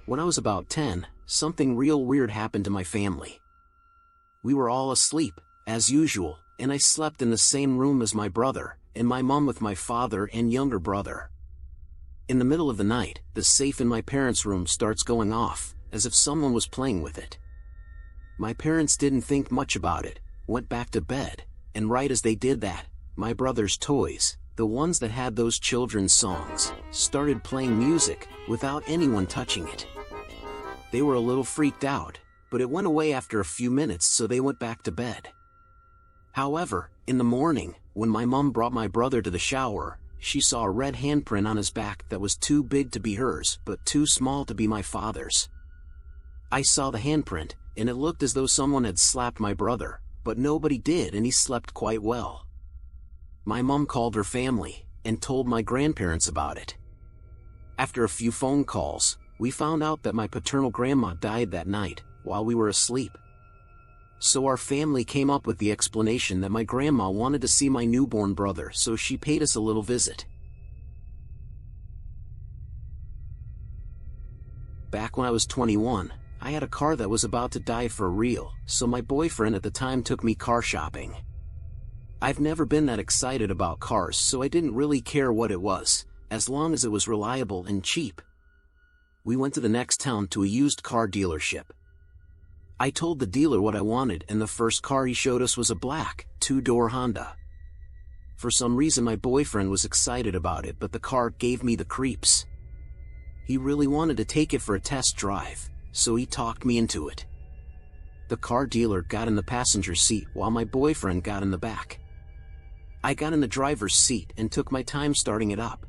When I was about 10, something real weird happened to my family. We were all asleep, as usual, and I slept in the same room as my brother, and my mom with my father and younger brother. In the middle of the night, the safe in my parents' room starts going off, as if someone was playing with it. My parents didn't think much about it, went back to bed, and right as they did that, my brother's toys, the ones that had those children's songs, started playing music, without anyone touching it. They were a little freaked out, but it went away after a few minutes, so they went back to bed. However, in the morning, when my mom brought my brother to the shower, she saw a red handprint on his back that was too big to be hers but too small to be my father's. I saw the handprint, and it looked as though someone had slapped my brother, but nobody did and he slept quite well. My mom called her family, and told my grandparents about it. After a few phone calls, we found out that my paternal grandma died that night, while we were asleep. So our family came up with the explanation that my grandma wanted to see my newborn brother, so she paid us a little visit. Back when I was 21, I had a car that was about to die for real, so my boyfriend at the time took me car shopping. I've never been that excited about cars, so I didn't really care what it was, as long as it was reliable and cheap. We went to the next town to a used car dealership. I told the dealer what I wanted, and the first car he showed us was a black, two-door Honda. For some reason my boyfriend was excited about it, but the car gave me the creeps. He really wanted to take it for a test drive, so he talked me into it. The car dealer got in the passenger seat while my boyfriend got in the back. I got in the driver's seat and took my time starting it up.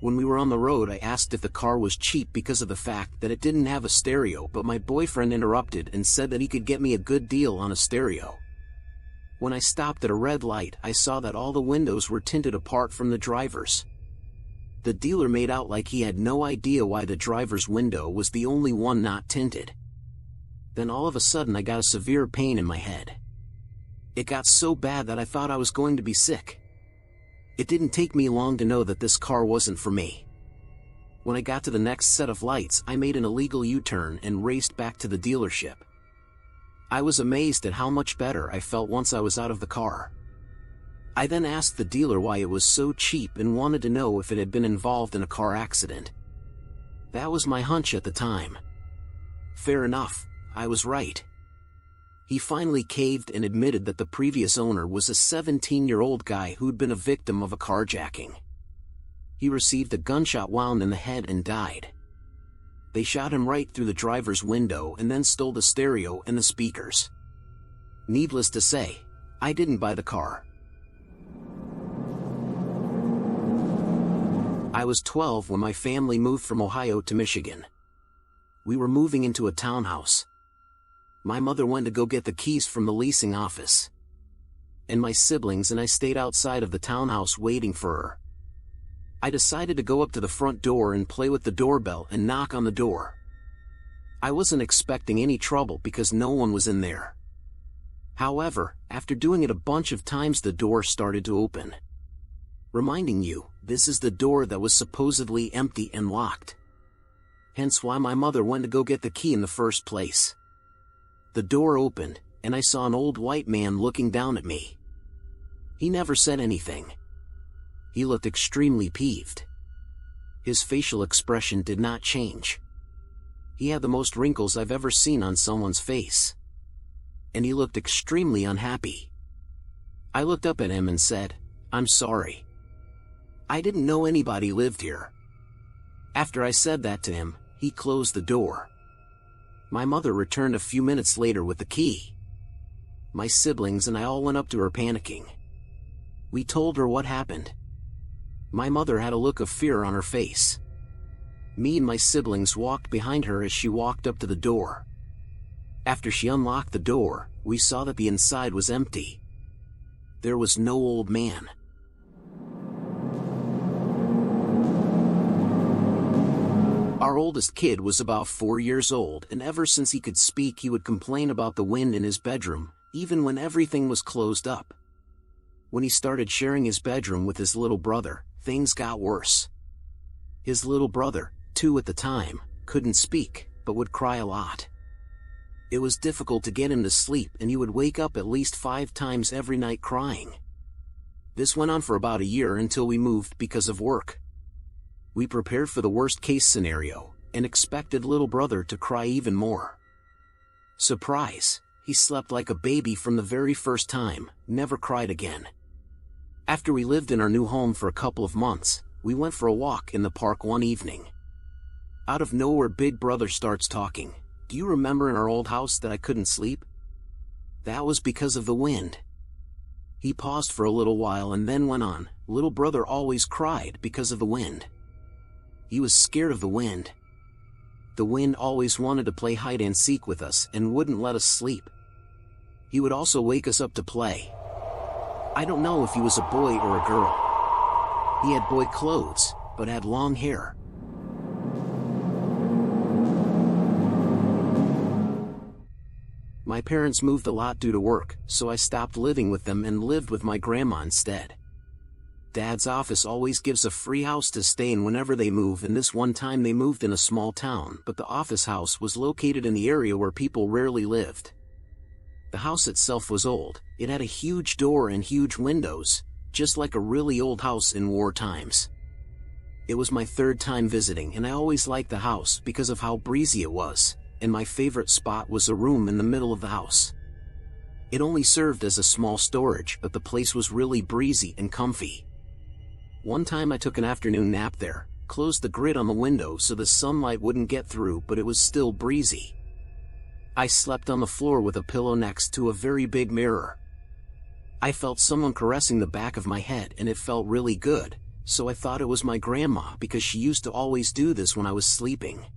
When we were on the road, I asked if the car was cheap because of the fact that it didn't have a stereo, but my boyfriend interrupted and said that he could get me a good deal on a stereo. When I stopped at a red light, I saw that all the windows were tinted apart from the driver's. The dealer made out like he had no idea why the driver's window was the only one not tinted. Then all of a sudden I got a severe pain in my head. It got so bad that I thought I was going to be sick. It didn't take me long to know that this car wasn't for me. When I got to the next set of lights, I made an illegal U-turn and raced back to the dealership. I was amazed at how much better I felt once I was out of the car. I then asked the dealer why it was so cheap and wanted to know if it had been involved in a car accident. That was my hunch at the time. Fair enough, I was right. He finally caved and admitted that the previous owner was a 17-year-old guy who'd been a victim of a carjacking. He received a gunshot wound in the head and died. They shot him right through the driver's window and then stole the stereo and the speakers. Needless to say, I didn't buy the car. I was 12 when my family moved from Ohio to Michigan. We were moving into a townhouse. My mother went to go get the keys from the leasing office. And my siblings and I stayed outside of the townhouse waiting for her. I decided to go up to the front door and play with the doorbell and knock on the door. I wasn't expecting any trouble because no one was in there. However, after doing it a bunch of times, the door started to open. Reminding you, this is the door that was supposedly empty and locked. Hence why my mother went to go get the key in the first place. The door opened, and I saw an old white man looking down at me. He never said anything. He looked extremely peeved. His facial expression did not change. He had the most wrinkles I've ever seen on someone's face. And he looked extremely unhappy. I looked up at him and said, "I'm sorry. I didn't know anybody lived here." After I said that to him, he closed the door. My mother returned a few minutes later with the key. My siblings and I all went up to her panicking. We told her what happened. My mother had a look of fear on her face. Me and my siblings walked behind her as she walked up to the door. After she unlocked the door, we saw that the inside was empty. There was no old man. Our oldest kid was about 4 years old, and ever since he could speak he would complain about the wind in his bedroom, even when everything was closed up. When he started sharing his bedroom with his little brother, things got worse. His little brother, 2 at the time, couldn't speak, but would cry a lot. It was difficult to get him to sleep, and he would wake up at least 5 times every night crying. This went on for about a year until we moved because of work. We prepared for the worst-case scenario, and expected little brother to cry even more. Surprise, he slept like a baby from the very first time, never cried again. After we lived in our new home for a couple of months, we went for a walk in the park one evening. Out of nowhere, Big Brother starts talking. "Do you remember in our old house that I couldn't sleep? That was because of the wind." He paused for a little while and then went on, "Little brother always cried because of the wind. He was scared of the wind. The wind always wanted to play hide and seek with us and wouldn't let us sleep. He would also wake us up to play. I don't know if he was a boy or a girl. He had boy clothes, but had long hair." My parents moved a lot due to work, so I stopped living with them and lived with my grandma instead. Dad's office always gives a free house to stay in whenever they move, and this one time they moved in a small town, but the office house was located in the area where people rarely lived. The house itself was old. It had a huge door and huge windows, just like a really old house in war times. It was my 3rd time visiting, and I always liked the house because of how breezy it was, and my favorite spot was a room in the middle of the house. It only served as a small storage, but the place was really breezy and comfy. One time I took an afternoon nap there, closed the grid on the window so the sunlight wouldn't get through, but it was still breezy. I slept on the floor with a pillow next to a very big mirror. I felt someone caressing the back of my head, and it felt really good, so I thought it was my grandma because she used to always do this when I was sleeping.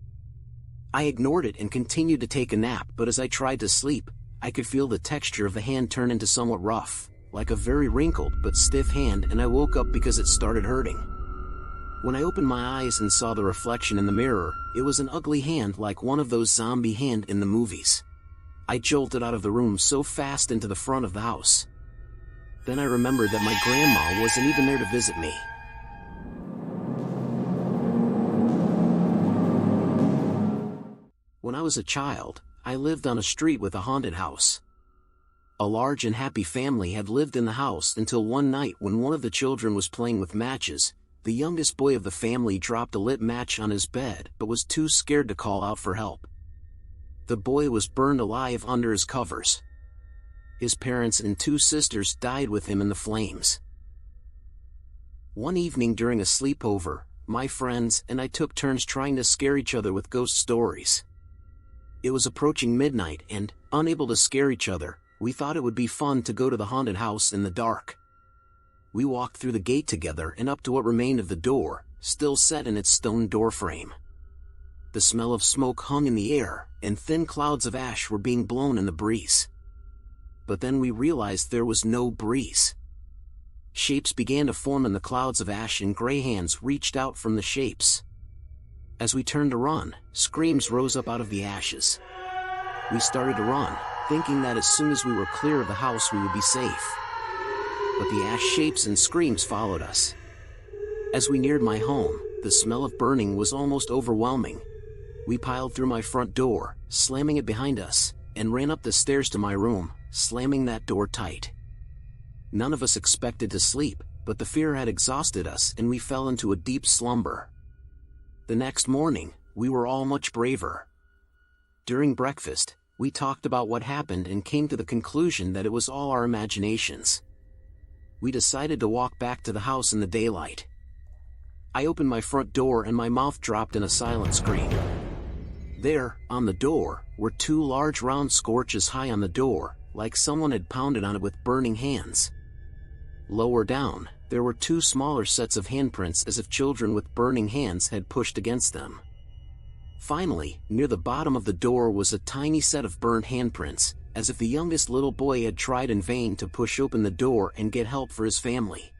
I ignored it and continued to take a nap, but as I tried to sleep, I could feel the texture of the hand turn into somewhat rough, like a very wrinkled but stiff hand, and I woke up because it started hurting. When I opened my eyes and saw the reflection in the mirror, it was an ugly hand like one of those zombie hands in the movies. I jolted out of the room so fast into the front of the house. Then I remembered that my grandma wasn't even there to visit me. When I was a child, I lived on a street with a haunted house. A large and happy family had lived in the house until one night when one of the children was playing with matches. The youngest boy of the family dropped a lit match on his bed but was too scared to call out for help. The boy was burned alive under his covers. His parents and 2 sisters died with him in the flames. One evening during a sleepover, my friends and I took turns trying to scare each other with ghost stories. It was approaching midnight and, unable to scare each other, we thought it would be fun to go to the haunted house in the dark. We walked through the gate together and up to what remained of the door, still set in its stone doorframe. The smell of smoke hung in the air, and thin clouds of ash were being blown in the breeze. But then we realized there was no breeze. Shapes began to form in the clouds of ash, and gray hands reached out from the shapes. As we turned to run, screams rose up out of the ashes. We started to run, thinking that as soon as we were clear of the house we would be safe. But the ash shapes and screams followed us. As we neared my home, the smell of burning was almost overwhelming. We piled through my front door, slamming it behind us, and ran up the stairs to my room, slamming that door tight. None of us expected to sleep, but the fear had exhausted us and we fell into a deep slumber. The next morning, we were all much braver. During breakfast, we talked about what happened and came to the conclusion that it was all our imaginations. We decided to walk back to the house in the daylight. I opened my front door and my mouth dropped in a silent scream. There, on the door, were 2 large round scorches high on the door, like someone had pounded on it with burning hands. Lower down, there were 2 smaller sets of handprints as if children with burning hands had pushed against them. Finally, near the bottom of the door was a tiny set of burned handprints, as if the youngest little boy had tried in vain to push open the door and get help for his family.